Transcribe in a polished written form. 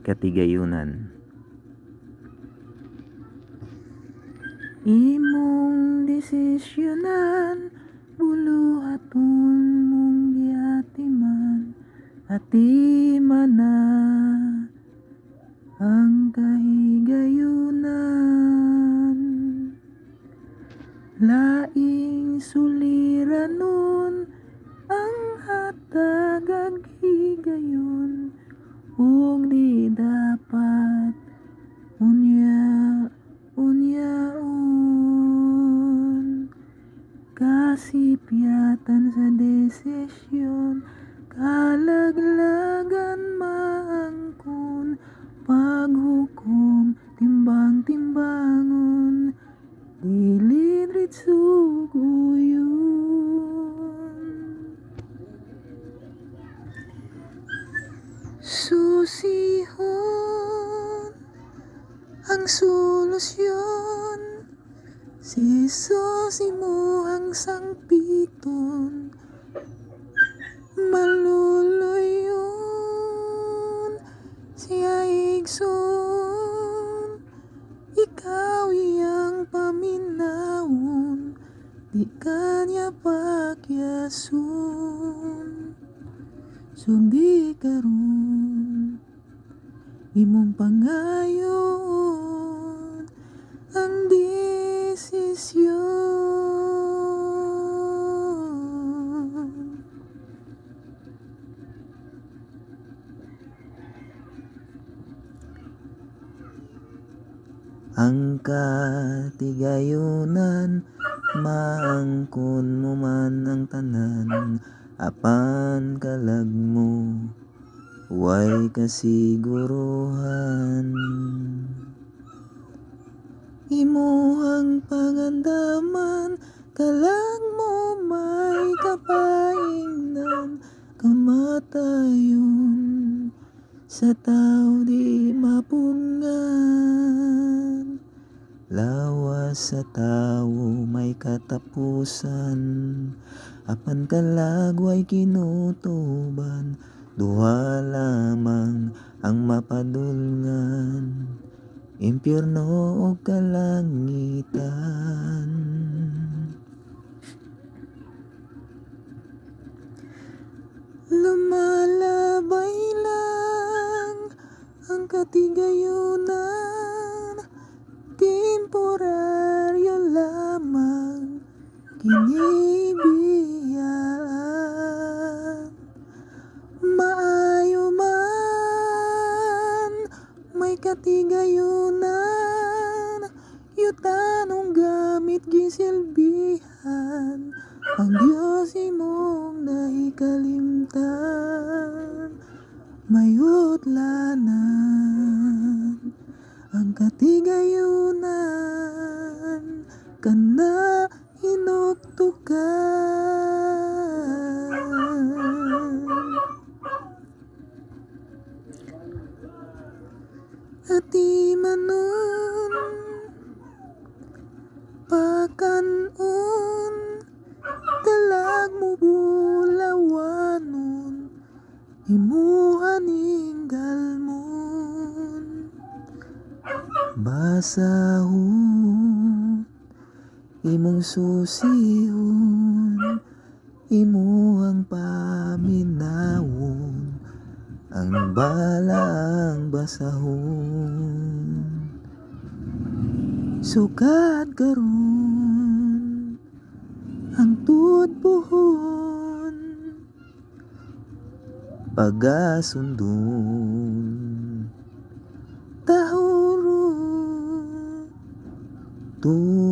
katigayunan. Imong desisyonan, buluhaton mong giatiman, atiman na ang kahigayunan. Laing suliranon ang hatag ag higayon, ug di dapat unyaon. Kasipyatan sa desisyon, kalaglagan maangkon, paghukom timbang-timbangon, dili diretso guyon. Susihon ang solusyon, si Jesus imuhang sangpiton, maluluyon siya igsoon, ikaw iyang paminawon, di kanya pakyason. Sugdi karon imong pangayon ang desisyon. Ang katigayunan, maangkon mo man ang tanan, apan kalag mo way kasiguruhan. Imuhang pangandaman, kalag mo may kapaingnan, kamatayon sa tao di mapungan. Lawas sa tao may katapusan, apan kalag way kinutuban, duha lamang ang mapadulngan, impyerno o kalangitan. Lumalabay lang ang katigayunan, temporaryo lamang kinibiyaan. Maayo man may katigayunan, yutanong gamit gisilbihan, ang Diyos imong nahikalimtan. Mayutlanan ang katigayunan, kana hinuktukan. Ati manon pakanon, dalag mo bulawanon, imuhan inggalmon. Basahon imong susihon, imuhang paminawon, ang balang basahon. Sukad karon ang tudbuhon, pagasundon tahuro tu